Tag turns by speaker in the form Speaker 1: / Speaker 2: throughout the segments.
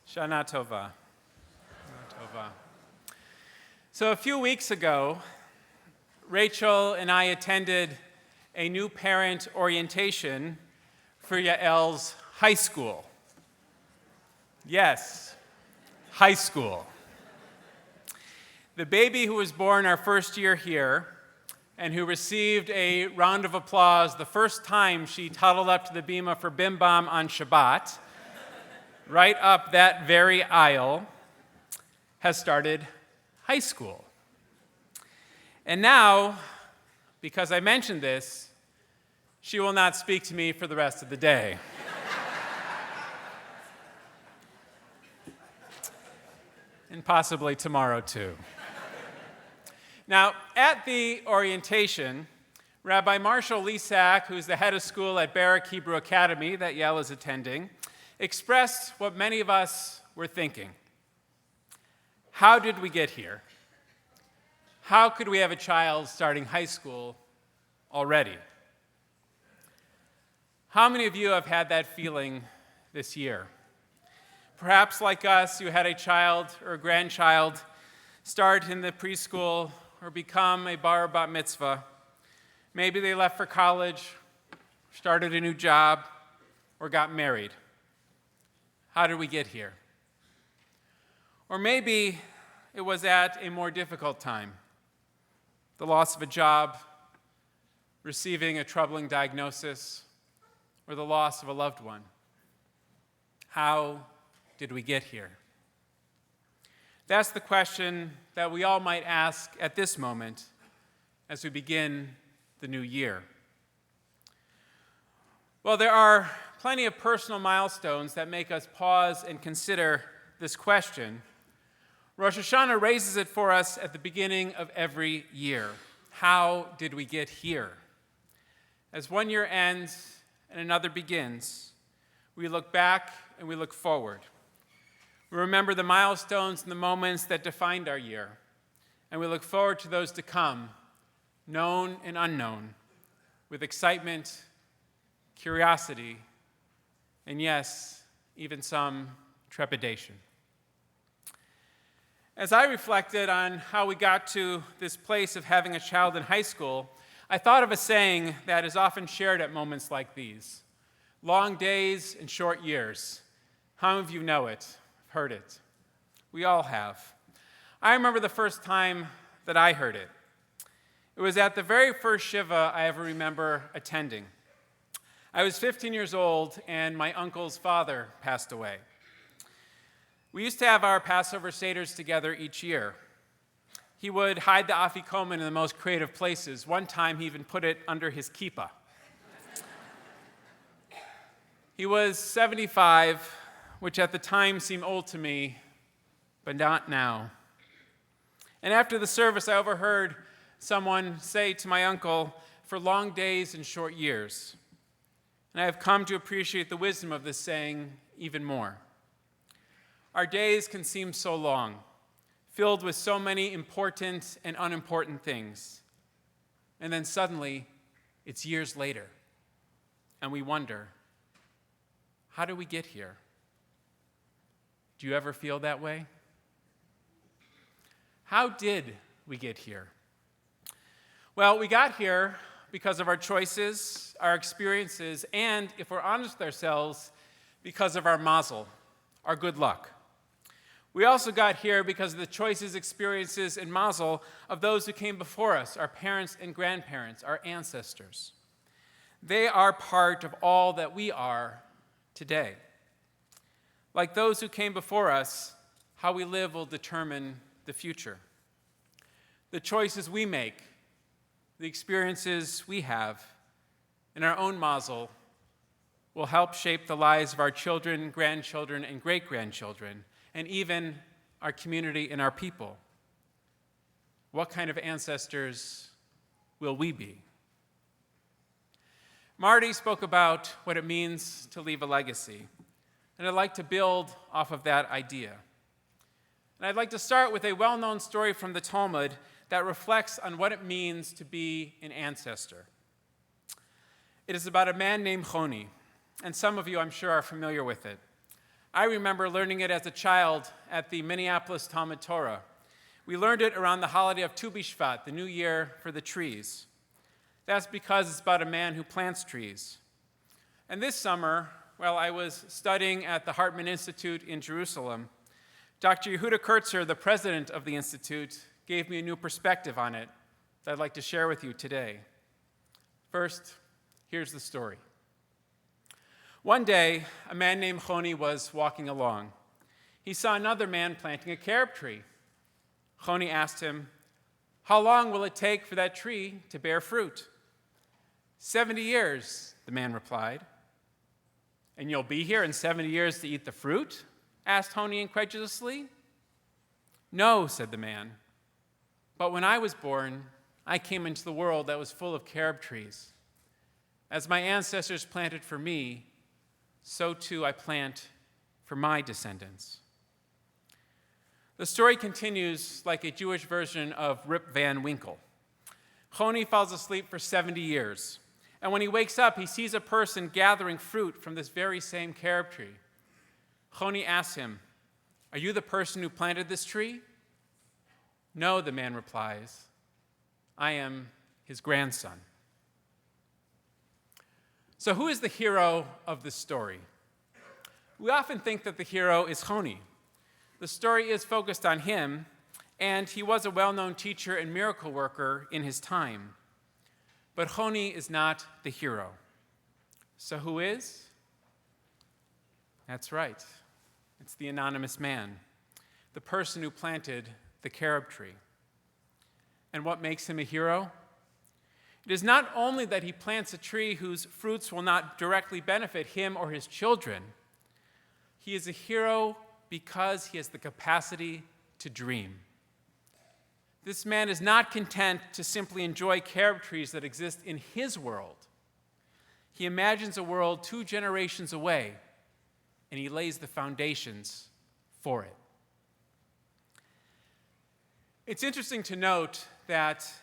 Speaker 1: Shana Tova. Shana Tova. So a few weeks ago, Rachel and I attended a new parent orientation for Yael's high school. Yes, high school. The baby who was born our first year here and who received a round of applause the first time she toddled up to the bima for Bim Bam on Shabbat, right up that very aisle, has started high school. And now, because I mentioned this, she will not speak to me for the rest of the day. And possibly tomorrow too. Now, at the orientation, Rabbi Marshall Lisak, who's the head of school at Barak Hebrew Academy that Yael is attending, expressed what many of us were thinking. How did we get here? How could we have a child starting high school already? How many of you have had that feeling this year? Perhaps like us, you had a child or a grandchild start in the preschool or become a bar or bat mitzvah. Maybe they left for college, started a new job, or got married. How did we get here? Or maybe it was at a more difficult time. The loss of a job, receiving a troubling diagnosis, or the loss of a loved one. How did we get here? That's the question that we all might ask at this moment as we begin the new year. Well, there are plenty of personal milestones that make us pause and consider this question. Rosh Hashanah raises it for us at the beginning of every year. How did we get here? As one year ends and another begins, we look back and we look forward. We remember the milestones and the moments that defined our year, and we look forward to those to come, known and unknown, with excitement, curiosity, and yes, even some trepidation. As I reflected on how we got to this place of having a child in high school, I thought of a saying that is often shared at moments like these: long days and short years. How many of you know it, heard it? We all have. I remember the first time that I heard it. It was at the very first Shiva I ever remember attending. I was 15 years old, and my uncle's father passed away. We used to have our Passover Seders together each year. He would hide the afikomen in the most creative places. One time, he even put it under his kippah. He was 75, which at the time seemed old to me, but not now. And after the service, I overheard someone say to my uncle, "For long days and short years." And I have come to appreciate the wisdom of this saying even more. Our days can seem so long, filled with so many important and unimportant things. And then suddenly, it's years later, and we wonder, how did we get here? Do you ever feel that way? How did we get here? Well, we got here because of our choices, our experiences, and, if we're honest with ourselves, because of our mazel, our good luck. We also got here because of the choices, experiences, and mazel of those who came before us, our parents and grandparents, our ancestors. They are part of all that we are today. Like those who came before us, how we live will determine the future. The choices we make, the experiences we have, and our own mazel will help shape the lives of our children, grandchildren, and great-grandchildren, and even our community and our people. What kind of ancestors will we be? Marty spoke about what it means to leave a legacy, and I'd like to build off of that idea. And I'd like to start with a well-known story from the Talmud that reflects on what it means to be an ancestor. It is about a man named Choni, and some of you, I'm sure, are familiar with it. I remember learning it as a child at the Minneapolis Talmud Torah. We learned it around the holiday of Tu B'Shvat, the new year for the trees. That's because it's about a man who plants trees. And this summer, while I was studying at the Hartman Institute in Jerusalem, Dr. Yehuda Kurtzer, the president of the Institute, gave me a new perspective on it that I'd like to share with you today. First, here's the story. One day, a man named Choni was walking along. He saw another man planting a carob tree. Choni asked him, "How long will it take for that tree to bear fruit?" 70 years, the man replied. "And you'll be here in 70 years to eat the fruit?" asked Choni incredulously. "No," said the man. "But when I was born, I came into the world that was full of carob trees. As my ancestors planted for me, so too I plant for my descendants." The story continues like a Jewish version of Rip Van Winkle. Choni falls asleep for 70 years, and when he wakes up, he sees a person gathering fruit from this very same carob tree. Choni asks him, "Are you the person who planted this tree?" "No," the man replies. "I am his grandson." So who is the hero of this story? We often think that the hero is Choni. The story is focused on him, and he was a well-known teacher and miracle worker in his time. But Choni is not the hero. So who is? That's right. It's the anonymous man, the person who planted the carob tree. And what makes him a hero? It is not only that he plants a tree whose fruits will not directly benefit him or his children. He is a hero because he has the capacity to dream. This man is not content to simply enjoy carob trees that exist in his world. He imagines a world 2 generations away, and he lays the foundations for it. It's interesting to note that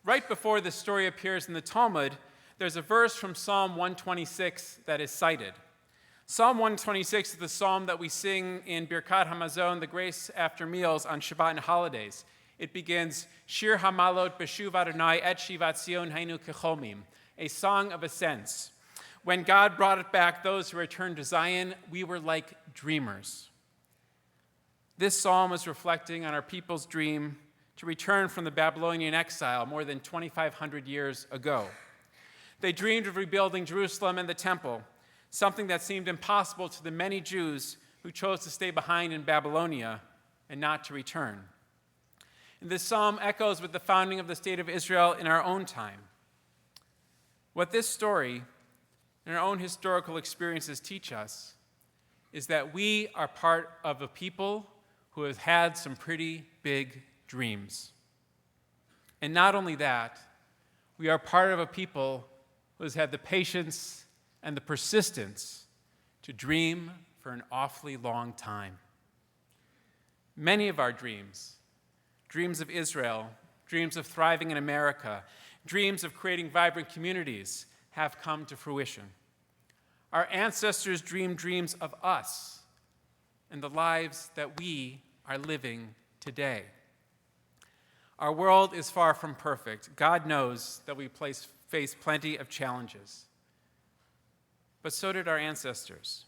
Speaker 1: right before this story appears in the Talmud, there's a verse from Psalm 126 that is cited. Psalm 126 is the psalm that we sing in Birkat Hamazon, the grace after meals on Shabbat and holidays. It begins, "Shir Hamalot B'shuv Adonai et Shivat Zion Hainu Kechomim," a song of ascents. When God brought back those who returned to Zion, we were like dreamers. This psalm is reflecting on our people's dream to return from the Babylonian exile more than 2,500 years ago. They dreamed of rebuilding Jerusalem and the temple, something that seemed impossible to the many Jews who chose to stay behind in Babylonia and not to return. And this psalm echoes with the founding of the state of Israel in our own time. What this story and our own historical experiences teach us is that we are part of a people who have had some pretty big dreams. And not only that, we are part of a people who has had the patience and the persistence to dream for an awfully long time. Many of our dreams of Israel, dreams of thriving in America, dreams of creating vibrant communities, have come to fruition. Our ancestors dreamed dreams of us and the lives that we are living today. Our world is far from perfect. God knows that we face plenty of challenges. But so did our ancestors.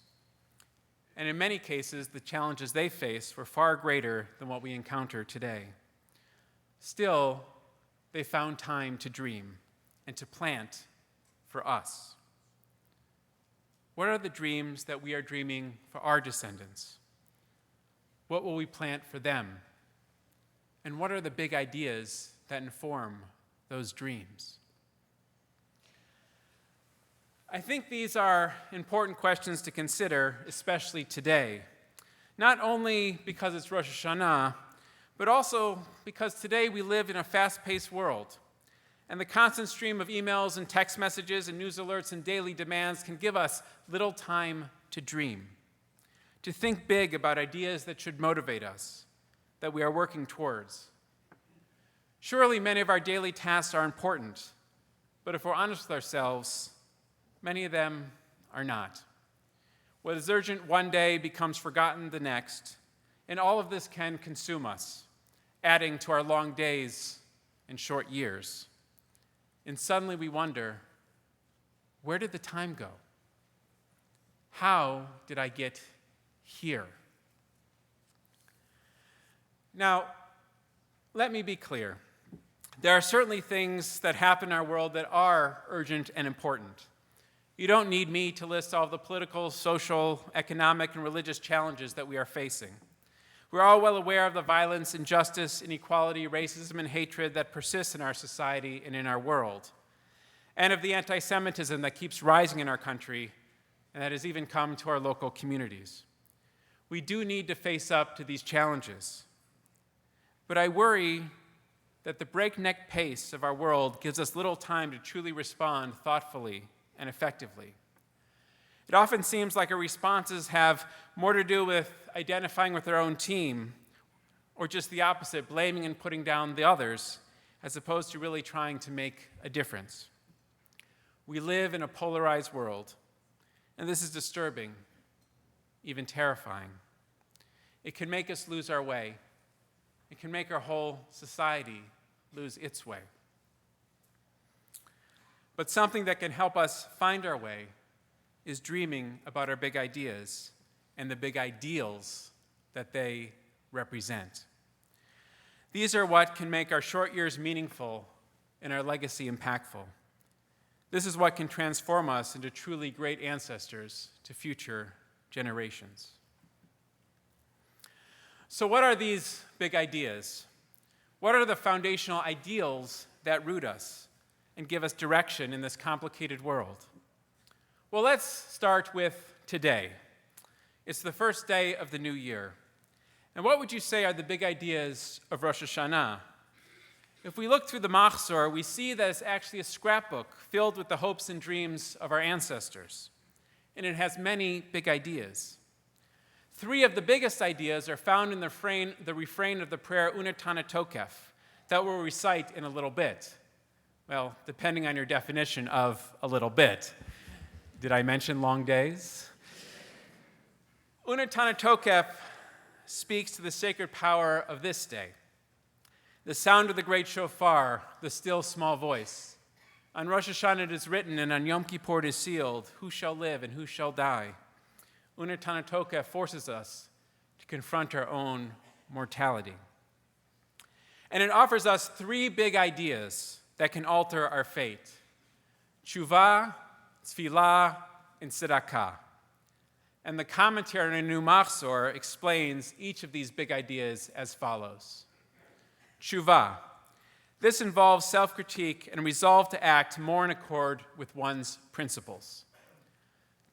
Speaker 1: And in many cases, the challenges they faced were far greater than what we encounter today. Still, they found time to dream and to plant for us. What are the dreams that we are dreaming for our descendants? What will we plant for them? And what are the big ideas that inform those dreams? I think these are important questions to consider, especially today. Not only because it's Rosh Hashanah, but also because today we live in a fast-paced world, and the constant stream of emails and text messages and news alerts and daily demands can give us little time to dream, to think big about ideas that should motivate us, that we are working towards. Surely many of our daily tasks are important, but if we're honest with ourselves, many of them are not. What is urgent one day becomes forgotten the next, and all of this can consume us, adding to our long days and short years. And suddenly we wonder, where did the time go? How did I get here? Now, let me be clear. There are certainly things that happen in our world that are urgent and important. You don't need me to list all the political, social, economic, and religious challenges that we are facing. We're all well aware of the violence, injustice, inequality, racism, and hatred that persists in our society and in our world, and of the anti-Semitism that keeps rising in our country and that has even come to our local communities. We do need to face up to these challenges. But I worry that the breakneck pace of our world gives us little time to truly respond thoughtfully and effectively. It often seems like our responses have more to do with identifying with our own team, or just the opposite, blaming and putting down the others, as opposed to really trying to make a difference. We live in a polarized world, and this is disturbing, even terrifying. It can make us lose our way. It can make our whole society lose its way. But something that can help us find our way is dreaming about our big ideas and the big ideals that they represent. These are what can make our short years meaningful and our legacy impactful. This is what can transform us into truly great ancestors to future generations. So what are these big ideas? What are the foundational ideals that root us and give us direction in this complicated world? Well, let's start with today. It's the first day of the new year. And what would you say are the big ideas of Rosh Hashanah? If we look through the Machzor, we see that it's actually a scrapbook filled with the hopes and dreams of our ancestors. And it has many big ideas. 3 of the biggest ideas are found in the refrain of the prayer Untitled Chapter that we'll recite in a little bit. Well, depending on your definition of a little bit. Did I mention long days? Untitled Chapter speaks to the sacred power of this day. The sound of the great shofar, the still small voice. On Rosh Hashanah it is written, and on Yom Kippur it is sealed, who shall live and who shall die? Untitled Chapter forces us to confront our own mortality. And it offers us 3 big ideas that can alter our fate: tshuva, tefillah, and tzedakah. And the commentary on the New Machzor explains each of these big ideas as follows. Tshuva. This involves self-critique and resolve to act more in accord with one's principles.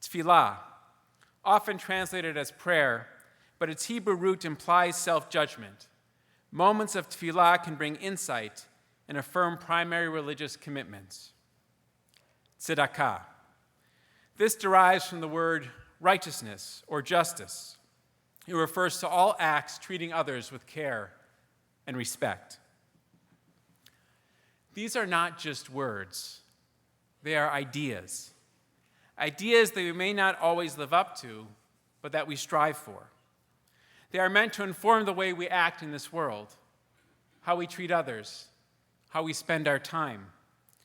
Speaker 1: Tefillah, often translated as prayer, but its Hebrew root implies self-judgment. Moments of tefillah can bring insight and affirm primary religious commitments. Tzedakah. This derives from the word righteousness or justice. It refers to all acts treating others with care and respect. These are not just words. They are ideas. Ideas that we may not always live up to, but that we strive for. They are meant to inform the way we act in this world, how we treat others, how we spend our time,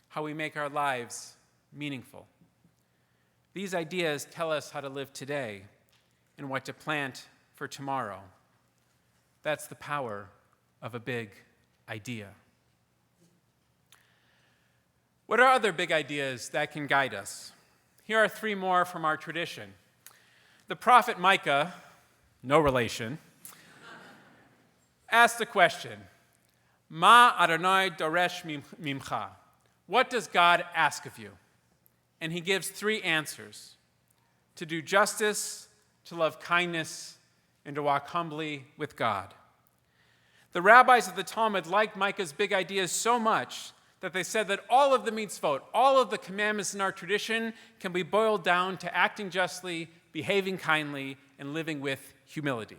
Speaker 1: how we make our lives meaningful. These ideas tell us how to live today and what to plant for tomorrow. That's the power of a big idea. What are other big ideas that can guide us? Here are 3 more from our tradition. The prophet Micah, no relation, asked the question, Ma Adonai doresh mimcha? What does God ask of you? And he gives 3 answers: to do justice, to love kindness, and to walk humbly with God. The rabbis of the Talmud liked Micah's big ideas so much that they said that all of the mitzvot, all of the commandments in our tradition, can be boiled down to acting justly, behaving kindly, and living with humility.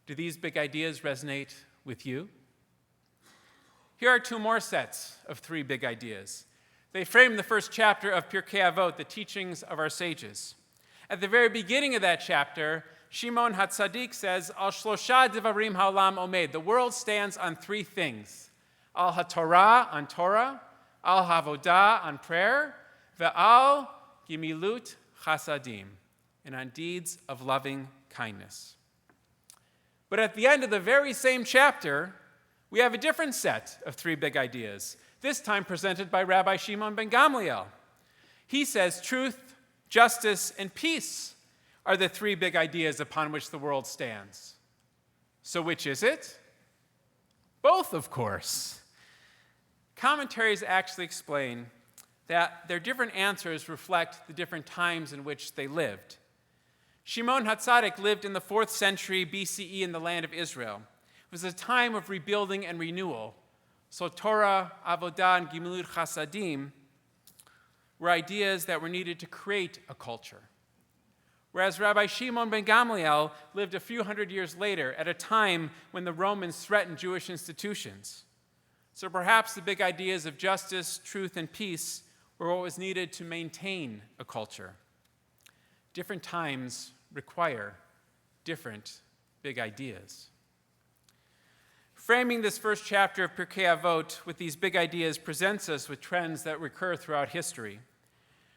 Speaker 1: Do these big ideas resonate with you? Here are 2 more sets of 3 big ideas. They frame the first chapter of Pirkei Avot, the teachings of our sages. At the very beginning of that chapter, Shimon HaTzadik says, Al shlosha devarim ha'olam omed. The world stands on three things. Al HaTorah, on Torah, Al HaVodah, on prayer, Ve'al Gimilut Chasadim, and on deeds of loving kindness. But at the end of the very same chapter, we have a different set of three big ideas, this time presented by Rabbi Shimon ben Gamliel. He says truth, justice, and peace are the three big ideas upon which the world stands. So which is it? Both, of course. Commentaries actually explain that their different answers reflect the different times in which they lived. Shimon HaTzadik lived in the 4th century BCE in the land of Israel. It was a time of rebuilding and renewal. So Torah, Avodah, and Gimilut Chasadim were ideas that were needed to create a culture. Whereas Rabbi Shimon ben Gamliel lived a few hundred years later at a time when the Romans threatened Jewish institutions. So perhaps the big ideas of justice, truth, and peace were what was needed to maintain a culture. Different times require different big ideas. Framing this first chapter of Pirkei Avot with these big ideas presents us with trends that recur throughout history.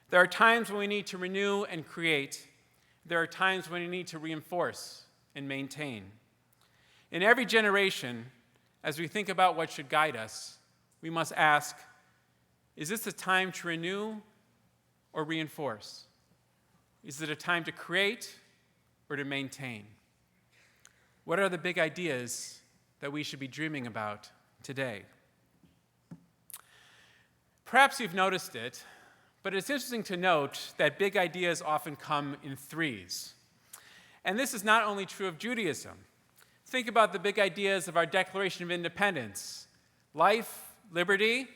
Speaker 1: There are times when we need to renew and create. There are times when we need to reinforce and maintain. In every generation, as we think about what should guide us, we must ask, is this a time to renew or reinforce? Is it a time to create or to maintain? What are the big ideas that we should be dreaming about today? Perhaps you've noticed it, but it's interesting to note that big ideas often come in threes. And this is not only true of Judaism. Think about the big ideas of our Declaration of Independence: life, liberty,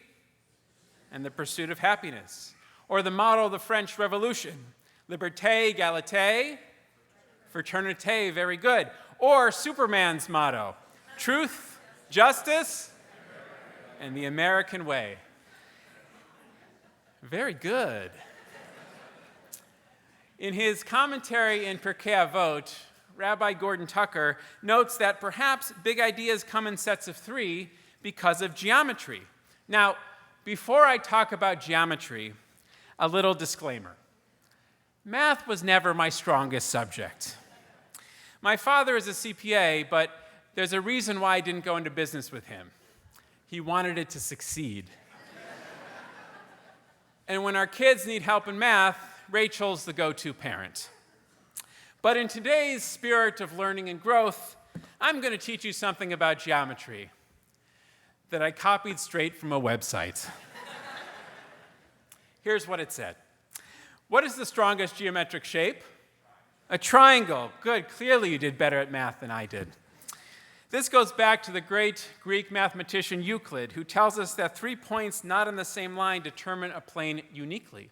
Speaker 1: and the pursuit of happiness. Or the motto of the French Revolution: liberté, égalité, fraternité, very good. Or Superman's motto: truth, justice, and the American way. Very good. In his commentary in Pirkei Avot, Rabbi Gordon Tucker notes that perhaps big ideas come in sets of three because of geometry. Now, before I talk about geometry, a little disclaimer. Math was never my strongest subject. My father is a CPA, but there's a reason why I didn't go into business with him. He wanted it to succeed. And when our kids need help in math, Rachel's the go-to parent. But in today's spirit of learning and growth, I'm going to teach you something about geometry that I copied straight from a website. Here's what it said. What is the strongest geometric shape? A triangle. Good. Clearly you did better at math than I did. This goes back to the great Greek mathematician Euclid, who tells us that 3 points not on the same line determine a plane uniquely.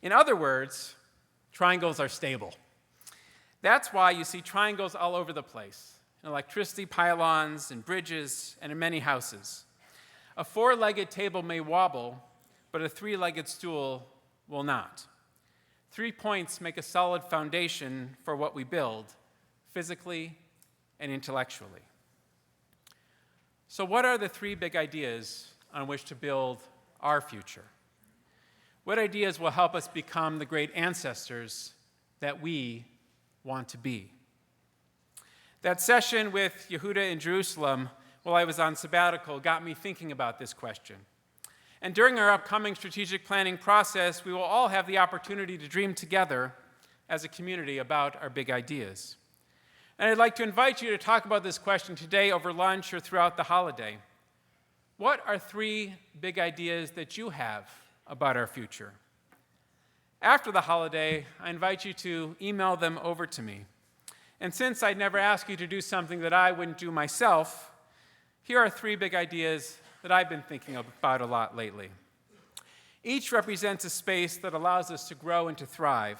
Speaker 1: In other words, triangles are stable. That's why you see triangles all over the place, in electricity pylons, in bridges, and in many houses. A 4-legged table may wobble, but a 3-legged stool will not. 3 points make a solid foundation for what we build, physically and intellectually. So what are the 3 big ideas on which to build our future? What ideas will help us become the great ancestors that we want to be? That session with Yehuda in Jerusalem while I was on sabbatical got me thinking about this question. And during our upcoming strategic planning process, we will all have the opportunity to dream together as a community about our big ideas. And I'd like to invite you to talk about this question today over lunch or throughout the holiday. What are 3 big ideas that you have about our future? After the holiday, I invite you to email them over to me. And since I'd never ask you to do something that I wouldn't do myself, here are 3 big ideas that I've been thinking about a lot lately. Each represents a space that allows us to grow and to thrive,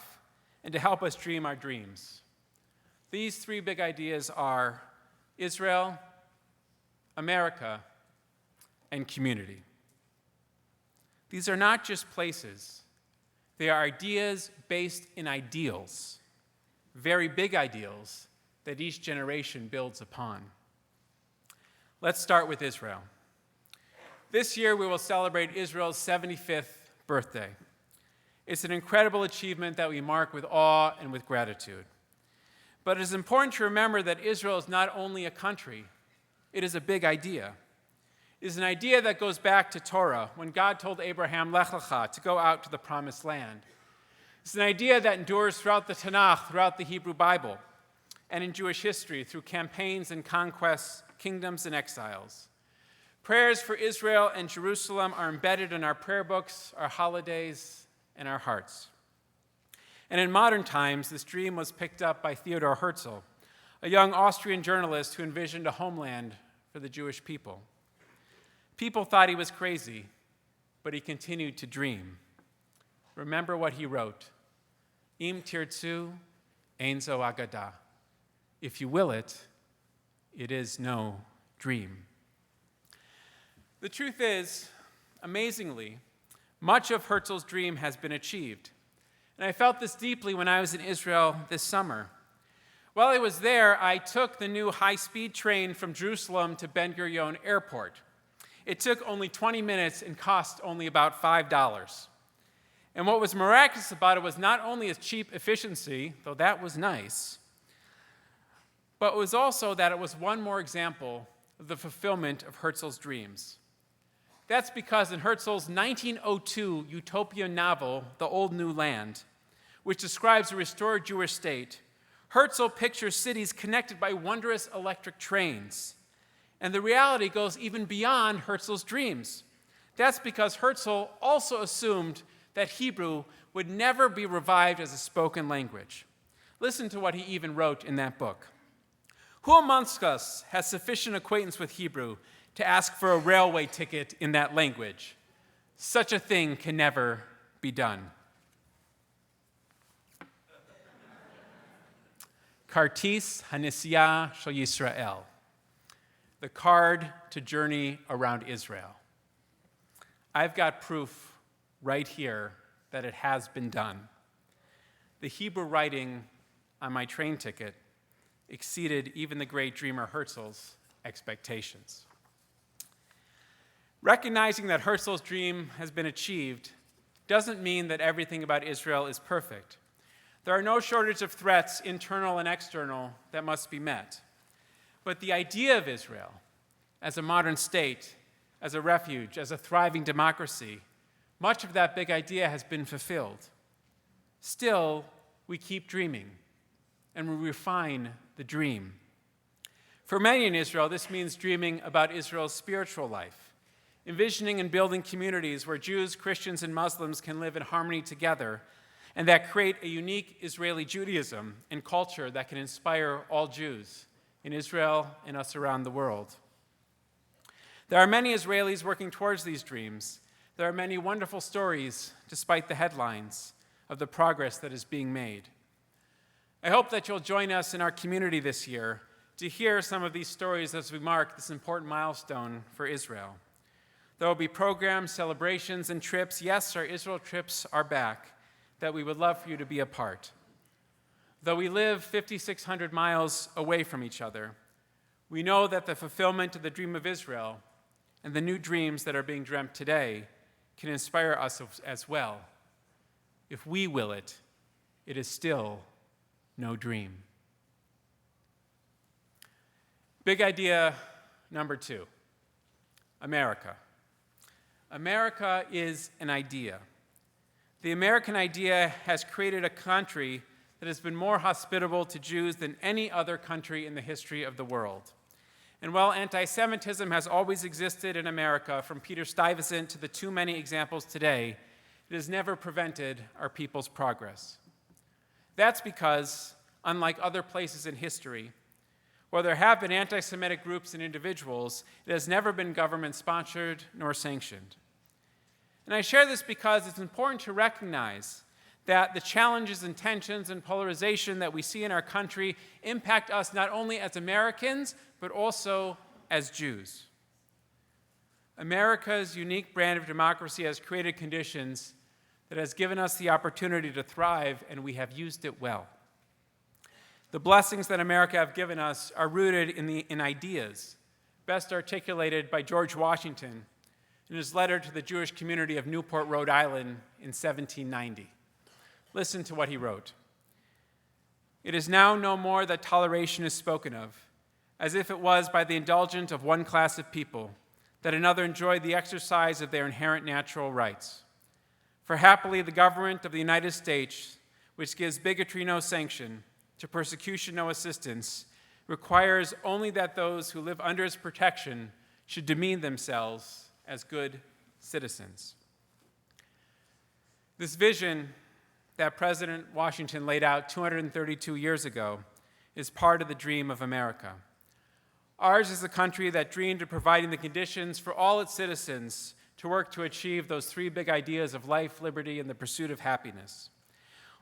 Speaker 1: and to help us dream our dreams. These 3 big ideas are Israel, America, and community. These are not just places. They are ideas based in ideals. very big ideals that each generation builds upon. Let's start with Israel. This year, we will celebrate Israel's 75th birthday. It's an incredible achievement that we mark with awe and with gratitude. But it is important to remember that Israel is not only a country, it is a big idea. It is an idea that goes back to Torah, when God told Abraham, Lech Lecha, to go out to the promised land. It's an idea that endures throughout the Tanakh, throughout the Hebrew Bible, and in Jewish history through campaigns and conquests, kingdoms and exiles. Prayers for Israel and Jerusalem are embedded in our prayer books, our holidays, and our hearts. And in modern times, this dream was picked up by Theodor Herzl, a young Austrian journalist who envisioned a homeland for the Jewish people. People thought he was crazy, but he continued to dream. Remember what he wrote, Im tirtzu, ein zo agada. If you will it, it is no dream. The truth is, amazingly, much of Herzl's dream has been achieved. And I felt this deeply when I was in Israel this summer. While I was there, I took the new high-speed train from Jerusalem to Ben Gurion Airport. It took only 20 minutes and cost only about $5. And what was miraculous about it was not only its cheap efficiency, though that was nice, but it was also that it was one more example of the fulfillment of Herzl's dreams. That's because in Herzl's 1902 utopian novel, The Old New Land, which describes a restored Jewish state, Herzl pictures cities connected by wondrous electric trains. And the reality goes even beyond Herzl's dreams. That's because Herzl also assumed that Hebrew would never be revived as a spoken language. Listen to what he even wrote in that book. Who amongst us has sufficient acquaintance with Hebrew to ask for a railway ticket in that language? Such a thing can never be done. Kartis Hanisiya Shel Yisrael, the card to journey around Israel. I've got proof right here that it has been done. The Hebrew writing on my train ticket exceeded even the great dreamer Herzl's expectations. Recognizing that Herzl's dream has been achieved doesn't mean that everything about Israel is perfect. There are no shortage of threats, internal and external, that must be met. But the idea of Israel as a modern state, as a refuge, as a thriving democracy, much of that big idea has been fulfilled. Still, we keep dreaming, and we refine the dream. For many in Israel, this means dreaming about Israel's spiritual life, envisioning and building communities where Jews, Christians, and Muslims can live in harmony together, and that create a unique Israeli Judaism and culture that can inspire all Jews in Israel and us around the world. There are many Israelis working towards these dreams. There are many wonderful stories, despite the headlines, of the progress that is being made. I hope that you'll join us in our community this year to hear some of these stories as we mark this important milestone for Israel. There will be programs, celebrations, and trips. Yes, our Israel trips are back, that we would love for you to be a part. Though we live 5,600 miles away from each other, we know that the fulfillment of the dream of Israel and the new dreams that are being dreamt today can inspire us as well. If we will it, it is still no dream. Big idea number 2, America. America is an idea. The American idea has created a country that has been more hospitable to Jews than any other country in the history of the world. And while anti-Semitism has always existed in America, from Peter Stuyvesant to the too many examples today, it has never prevented our people's progress. That's because, unlike other places in history, where there have been anti-Semitic groups and individuals, it has never been government-sponsored nor sanctioned. And I share this because it's important to recognize that the challenges and tensions and polarization that we see in our country impact us not only as Americans, but also as Jews. America's unique brand of democracy has created conditions that has given us the opportunity to thrive, and we have used it well. The blessings that America have given us are rooted in ideas, best articulated by George Washington in his letter to the Jewish community of Newport, Rhode Island in 1790. Listen to what he wrote. "It is now no more that toleration is spoken of, as if it was by the indulgence of one class of people, that another enjoyed the exercise of their inherent natural rights. For happily the government of the United States, which gives bigotry no sanction, to persecution no assistance, requires only that those who live under its protection should demean themselves as good citizens." This vision that President Washington laid out 232 years ago is part of the dream of America. Ours is a country that dreamed of providing the conditions for all its citizens to work to achieve those three big ideas of life, liberty, and the pursuit of happiness.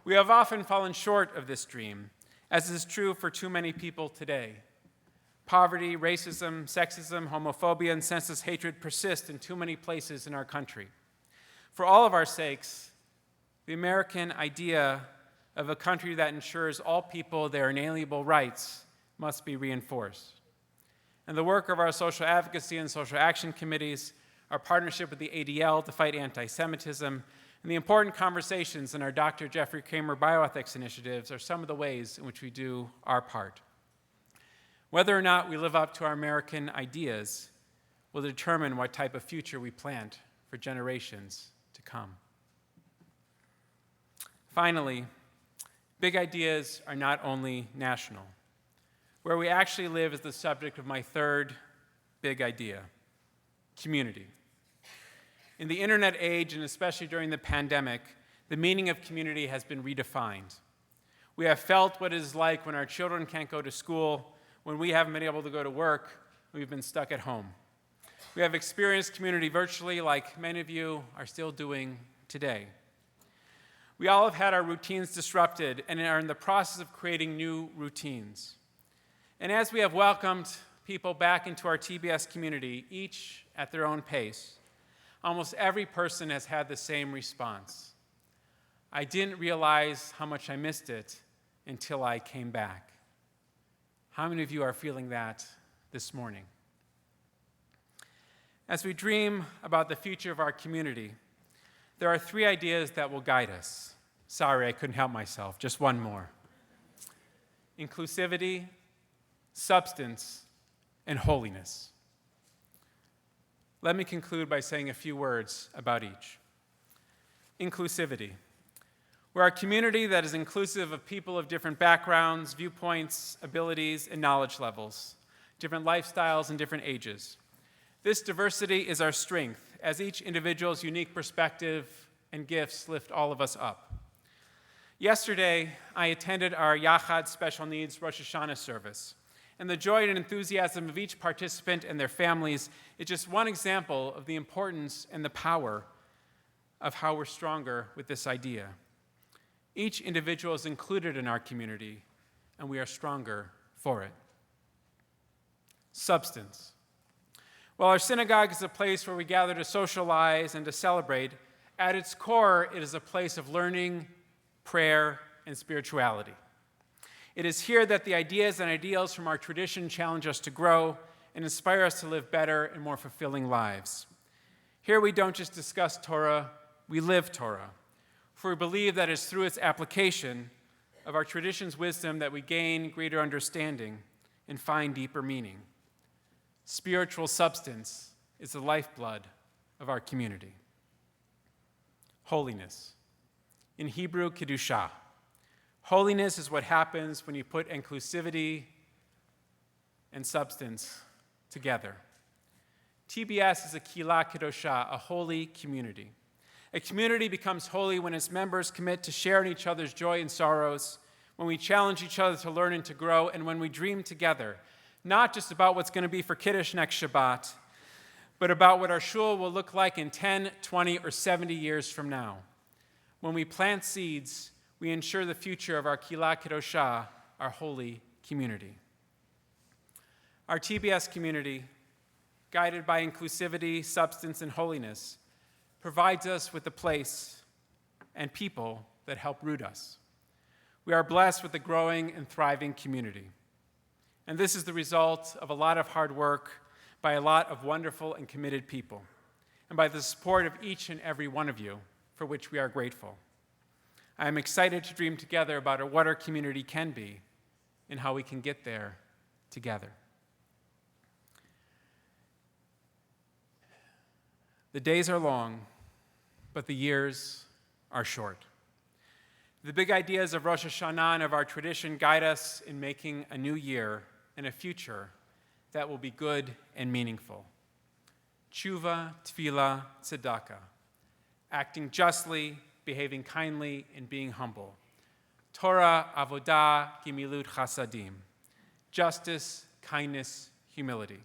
Speaker 1: We have often fallen short of this dream, as is true for too many people today. Poverty, racism, sexism, homophobia, and senseless hatred persist in too many places in our country. For all of our sakes, the American idea of a country that ensures all people their inalienable rights must be reinforced. And the work of our social advocacy and social action committees, our partnership with the ADL to fight anti-Semitism, and the important conversations in our Dr. Jeffrey Kramer bioethics initiatives are some of the ways in which we do our part. Whether or not we live up to our American ideas will determine what type of future we plant for generations to come. Finally, big ideas are not only national. Where we actually live is the subject of my third big idea: community. In the internet age, and especially during the pandemic, the meaning of community has been redefined. We have felt what it is like when our children can't go to school, when we haven't been able to go to work, we've been stuck at home. We have experienced community virtually, like many of you are still doing today. We all have had our routines disrupted and are in the process of creating new routines. And as we have welcomed people back into our TBS community, each at their own pace, almost every person has had the same response: "I didn't realize how much I missed it until I came back." How many of you are feeling that this morning? As we dream about the future of our community, there are three ideas that will guide us. Sorry, I couldn't help myself. Just one more. Inclusivity, substance, and holiness. Let me conclude by saying a few words about each. Inclusivity. We're a community that is inclusive of people of different backgrounds, viewpoints, abilities, and knowledge levels, different lifestyles and different ages. This diversity is our strength, as each individual's unique perspective and gifts lift all of us up. Yesterday, I attended our Yachad Special Needs Rosh Hashanah service, and the joy and enthusiasm of each participant and their families is just one example of the importance and the power of how we're stronger with this idea. Each individual is included in our community, and we are stronger for it. Substance. While our synagogue is a place where we gather to socialize and to celebrate, at its core, it is a place of learning, prayer, and spirituality. It is here that the ideas and ideals from our tradition challenge us to grow and inspire us to live better and more fulfilling lives. Here we don't just discuss Torah, we live Torah, for we believe that it's through its application of our tradition's wisdom that we gain greater understanding and find deeper meaning. Spiritual substance is the lifeblood of our community. Holiness. In Hebrew, Kedusha. Holiness is what happens when you put inclusivity and substance together. TBS is a Kila Kedosha, a holy community. A community becomes holy when its members commit to sharing each other's joy and sorrows, when we challenge each other to learn and to grow, and when we dream together, not just about what's going to be for Kiddush next Shabbat, but about what our shul will look like in 10, 20, or 70 years from now. When we plant seeds, we ensure the future of our Kila Kedosha, our holy community. Our TBS community, guided by inclusivity, substance, and holiness, provides us with a place and people that help root us. We are blessed with a growing and thriving community. And this is the result of a lot of hard work by a lot of wonderful and committed people, and by the support of each and every one of you, for which we are grateful. I am excited to dream together about what our community can be and how we can get there together. The days are long, but the years are short. The big ideas of Rosh Hashanah and of our tradition guide us in making a new year and a future that will be good and meaningful. Tshuva, tefillah, tzedakah. Acting justly, behaving kindly, and being humble. Torah, avodah, gimilut chasadim. Justice, kindness, humility.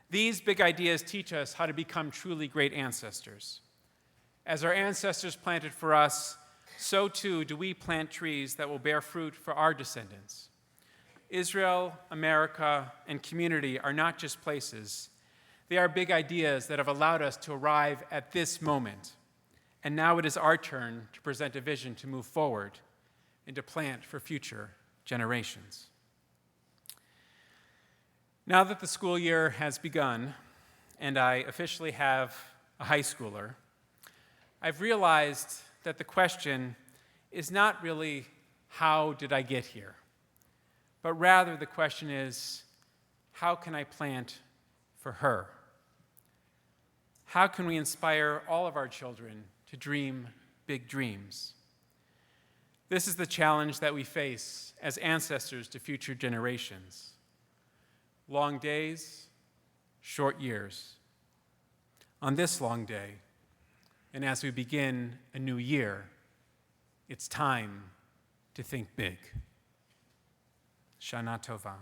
Speaker 1: These big ideas teach us how to become truly great ancestors. As our ancestors planted for us, so too do we plant trees that will bear fruit for our descendants. Israel, America, and community are not just places. They are big ideas that have allowed us to arrive at this moment. And now it is our turn to present a vision to move forward and to plant for future generations. Now that the school year has begun, and I officially have a high schooler, I've realized that the question is not really, how did I get here? But rather the question is, how can I plant for her? How can we inspire all of our children to dream big dreams? This is the challenge that we face as ancestors to future generations. Long days, short years. On this long day, and as we begin a new year, it's time to think big. Shana Tova.